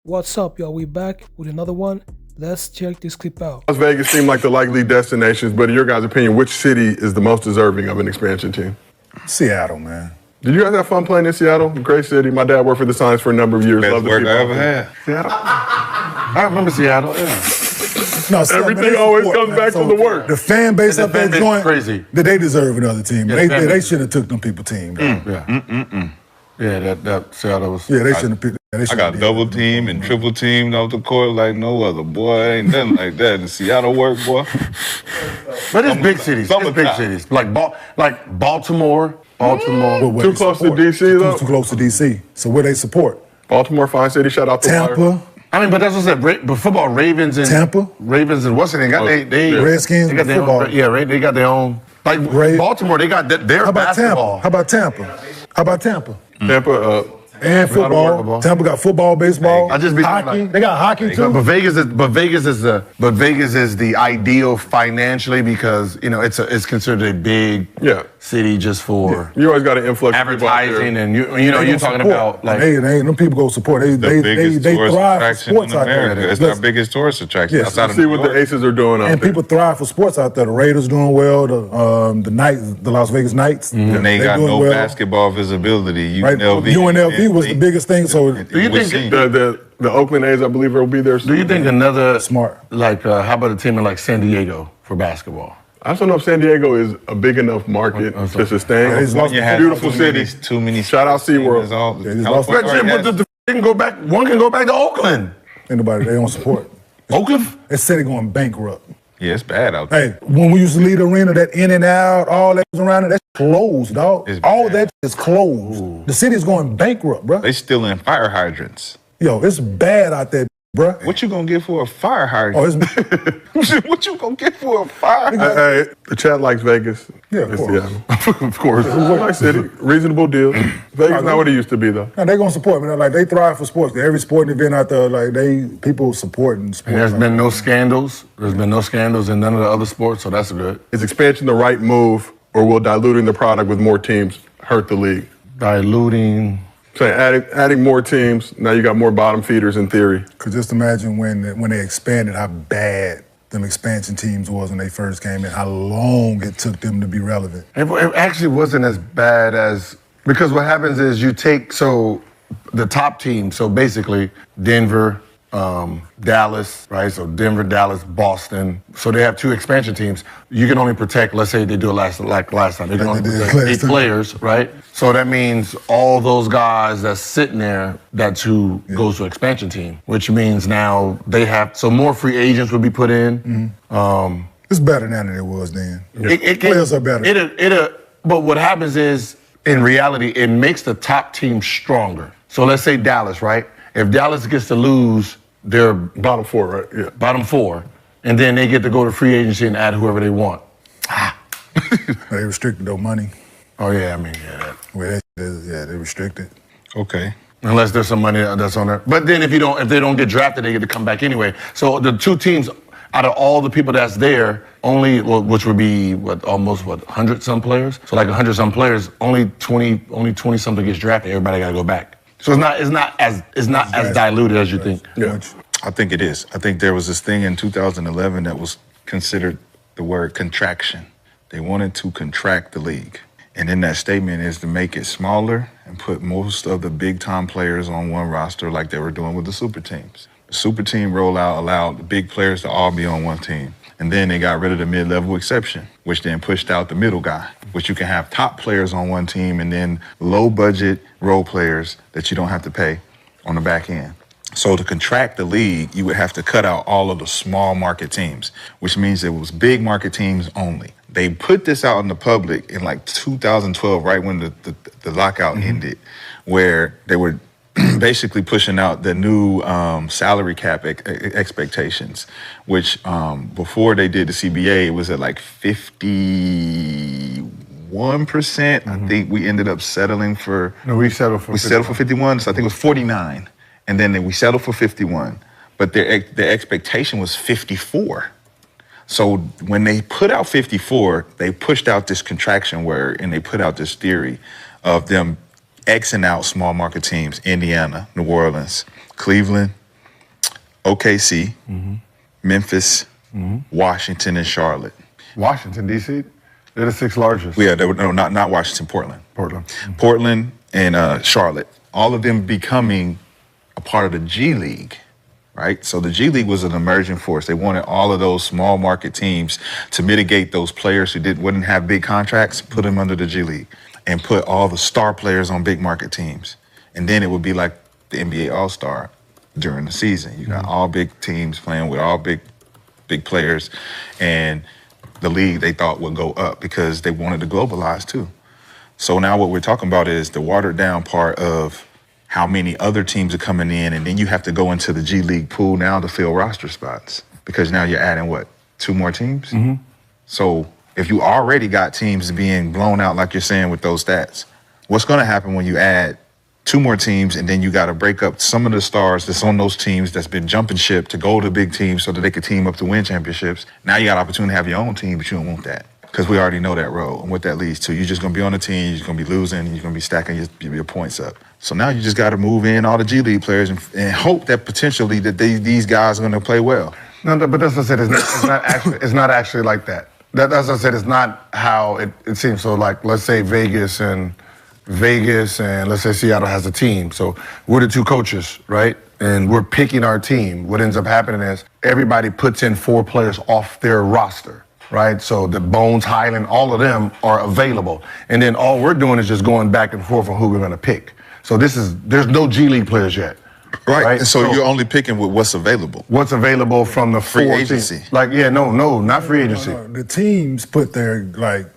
What's up, y'all? We back with another one. Let's check this clip out. Las Vegas seemed like the likely destinations, but in your guys' opinion, which city is the most deserving of an expansion team? Seattle, man. Did you guys have fun playing in Seattle? Great city. My dad worked for the Science for a number of years. Best Loved the work people I out ever there. had. Seattle? I remember Seattle, yeah. Everything No, Seattle, man, they always support, comes man. back to the work. The fan base The up fan that base joint, is crazy. that they deserve another team. Yeah, They the fan they base- should have took them people team. Yeah, that Seattle was. Yeah, they shouldn't have picked. They I shouldn't got have double did that. team and triple teamed off the court like no other, boy. Ain't nothing like that in Seattle work, boy. But it's big cities. It's big Summertime. cities. Like Baltimore. But where Too they close to support. DC, though? Too close to DC. So where they support? Baltimore, fine city. Shout out to Wire. Tampa, I mean, but that's what I said. But football, Ravens and Tampa? Ravens and what's it? They got they yeah. Redskins, They got their football. own. Yeah, right. They got their own. Like Baltimore, they got their How about basketball. Tampa? How about Tampa? How about Tampa? Tampa, And football. football. Tampa got football, baseball, I just be hockey. like- They got hockey too. But Vegas is the ideal financially because it's considered a big Yeah. city just for you always got an influx of people out there. advertising and you're They talking support. about like them people go support. The biggest They tourist thrive for attraction sports in out there. America. It's our biggest tourist attraction Yes. outside You of see New what York. the Aces are doing out And there. people thrive for sports out there. The Raiders doing well. The Knights, the Las Vegas Knights. And they got doing no well. basketball visibility. Right? UNLV was the biggest thing. So Do you think The Oakland A's, I believe, will be there soon. do you think another Smart. like how about a team in like San Diego for basketball? I just don't know if San Diego is a big enough market to sustain. it's lost- You had Beautiful too city. many- Too many. Shout out SeaWorld. That's all- Yeah, it's California lost- But has- they can go back. One can go back to Oakland. anybody they don't support. Oakland. They said they're going bankrupt. Yeah, it's bad out there. Hey, when we used to leave the arena, that in and out, all that was around it, that's closed, dog. It's All bad. that is closed. The city's going bankrupt, bruh. They still in fire hydrants. Yo, it's bad out there, bruh. What you gonna get for a fire hydrant? Oh, it's What you gonna get for a fire hydrant? Hey, the chat likes Vegas. Yeah, of It's course. Seattle. Of course. It's a nice city. Reasonable deal. Vegas not what it used to be, though. no, they gonna support, man. Like they thrive for sports. Every sporting event out there, like people supporting sports. And there's out been there. no scandals. There's been no scandals in none of the other sports, so that's good. Is expansion the right move, or will diluting the product with more teams hurt the league? Diluting. Saying adding more teams, now you got more bottom feeders in theory. Cause just imagine when they expanded, how bad them expansion teams was when they first came in. How long it took them to be relevant. It actually wasn't as bad as because what happens is you take the top team. So basically Denver, Dallas, right? So Denver, Dallas, Boston. So they have two expansion teams. You can only protect, let's say they do it last time. They can only they did protect last 8 time. players, right? So that means all those guys that's sitting there, that's who goes to expansion team, which means now they have, so more free agents would be put in. It's better now than it was then. Players are better. But what happens is, in reality, it makes the top team stronger. So let's say Dallas, right? If Dallas gets to lose their Bottom four, right? Yeah. bottom 4, and then they get to go to free agency and add whoever they want. They restricted their money. Oh yeah, I mean, yeah. That. Where that is, yeah, they restricted. Okay. Unless there's some money that's on there. But then if they don't get drafted, they get to come back anyway. So the two teams, out of all the people that's there, which would be almost 100-some players. So like 100-some players, only 20 something gets drafted. Everybody got to go back. So it's not as diluted as you think. Yeah. I think it is. I think there was this thing in 2011 that was considered the word contraction. They wanted to contract the league. And in that statement is to make it smaller and put most of the big-time players on one roster like they were doing with the super teams. The super team rollout allowed the big players to all be on one team. And then they got rid of the mid-level exception, which then pushed out the middle guy, which you can have top players on one team and then low-budget role players that you don't have to pay on the back end. So to contract the league, you would have to cut out all of the small market teams, which means it was big market teams only. They put this out in the public in like 2012, right when the lockout ended, where they were basically pushing out the new salary cap expectations, which before they did the CBA, it was at like 51%. I think we ended up settling for... No, we settled for 51, so I think it was 49. And then we settled for 51. But their expectation was 54. So when they put out 54, they pushed out this contraction word and they put out this theory of them Xing out small market teams, Indiana, New Orleans, Cleveland, OKC, Memphis, Washington, and Charlotte. Washington, D.C., they're the 6 largest. Yeah, not Washington, Portland. Portland and Charlotte. All of them becoming a part of the G League, right? So the G League was an emerging force. They wanted all of those small market teams to mitigate those players who wouldn't have big contracts, put them under the G League, and put all the star players on big market teams. And then it would be like the NBA All-Star during the season. You got all big teams playing with all big players, and the league they thought would go up because they wanted to globalize too. So now what we're talking about is the watered down part of how many other teams are coming in, and then you have to go into the G League pool now to fill roster spots because now you're adding, 2 more teams? So if you already got teams being blown out like you're saying with those stats, what's going to happen when you add 2 more teams and then you got to break up some of the stars that's on those teams that's been jumping ship to go to big teams so that they could team up to win championships? Now you got an opportunity to have your own team, but you don't want that. Because we already know that road and what that leads to. You're just going to be on the team, you're just going to be losing, you're going to be stacking your points up. So now you just got to move in all the G League players and hope that potentially that these guys are going to play well. No, but that's what I said. It's not actually like that. That's what I said. It's not how it seems. So, like, let's say Vegas and let's say Seattle has a team. So we're the 2 coaches, right? And we're picking our team. What ends up happening is everybody puts in 4 players off their roster, right? So the Bones, Highland, all of them are available. And then all we're doing is just going back and forth on who we're going to pick. So there's no G League players yet. Right. And so you're only picking with what's available. What's available from the free 4 agency. Teams. No, not free agency. No. The teams put their, like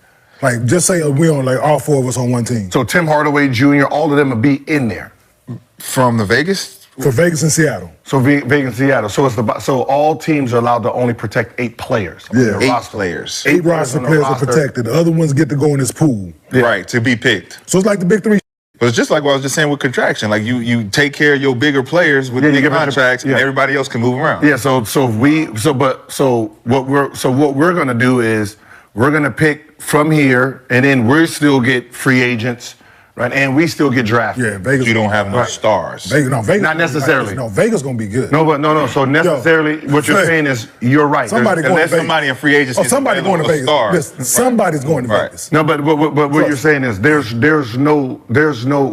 just say we on, all 4 of us on one team. So Tim Hardaway Jr., all of them will be in there. From the Vegas? For Vegas and Seattle. So Vegas and Seattle. So all teams are allowed to only protect 8 players. Yeah. 8 players. 8 roster players are protected. The other ones get to go in this pool. Yeah. Right, to be picked. So it's like the big 3. But it's just like what I was just saying with contraction. Like you take care of your bigger players with big contracts, and everybody else can move around. Yeah. So what we're gonna do is we're gonna pick from here, and then we still get free agents, right? And we still get drafted. Yeah, Vegas. You don't have no stars. Vegas, not necessarily. No, Vegas gonna be good. No. So necessarily, what you're saying is you're right. Unless somebody in free agency. Somebody going to Vegas. Listen, somebody's going to Vegas. No, but what you're saying is there's no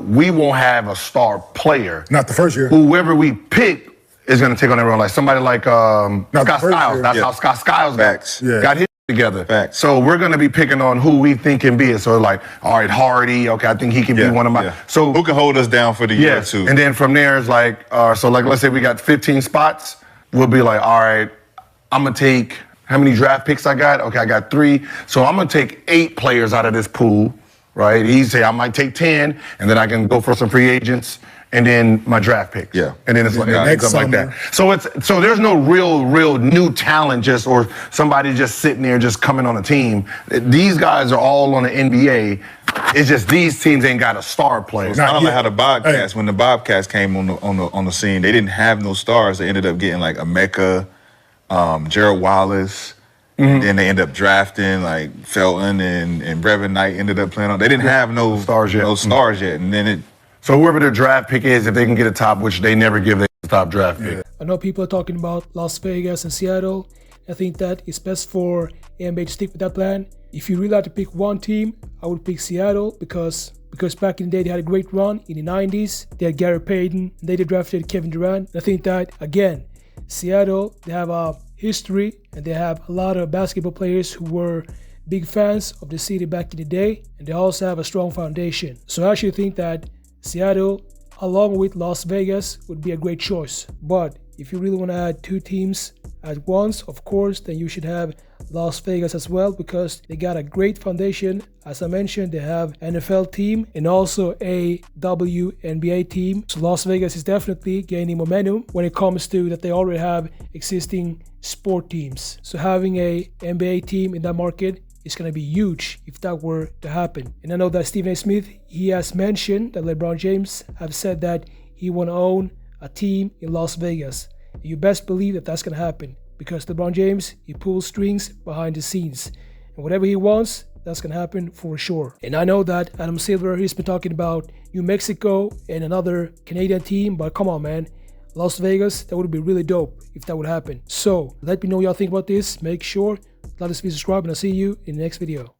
we won't have a star player. Not the first year. Whoever we pick is going to take on everyone. Like somebody like Scott Skiles. That's how Scott Skiles got his together. Facts. So we're going to be picking on who we think can be it. So like, all right, Hardy. Okay, I think he can be one of my. Yeah. So who can hold us down for the year or 2? And then from there is like, let's say we got 15 spots. We'll be like, all right, I'm gonna take how many draft picks I got? Okay, I got 3. So I'm gonna take 8 players out of this pool, right? He say I might take 10, and then I can go for some free agents. And then my draft picks. Yeah. And then it's like that. So there's no real new talent or somebody just sitting there just coming on a team. These guys are all on the NBA. It's just these teams ain't got a star player. It's kind of like how the Bobcats, when the Bobcats came on the scene, they didn't have no stars. They ended up getting like Emeka, Gerald Wallace. Mm-hmm. Then they ended up drafting like Felton and Brevin Knight ended up playing on. They didn't have no stars yet. And then So whoever their draft pick is, if they can get a top, which they never give the top draft pick. I know people are talking about Las Vegas and Seattle. I think that it's best for NBA to stick with that plan. If you really had to pick one team, I would pick Seattle because back in the day they had a great run in the 90s. They had Gary Payton. They drafted Kevin Durant. I think that, again, Seattle, they have a history and they have a lot of basketball players who were big fans of the city back in the day. And they also have a strong foundation. So I actually think that Seattle, along with Las Vegas, would be a great choice. But if you really want to add 2 teams at once, of course, then you should have Las Vegas as well because they got a great foundation. As I mentioned, they have an NFL team and also a WNBA team. So Las Vegas is definitely gaining momentum when it comes to that they already have existing sport teams. So having a NBA team in that market is going to be huge if that were to happen. And I know that Stephen A. Smith, he has mentioned that LeBron James have said that he want to own a team in Las Vegas. You best believe that that's going to happen because LeBron James, he pulls strings behind the scenes. And whatever he wants, that's going to happen for sure. And I know that Adam Silver, he's been talking about New Mexico and another Canadian team, but come on, man. Las Vegas. That would be really dope if that would happen. So let me know what y'all think about this. Make sure to like this video, subscribe, and I'll see you in the next video.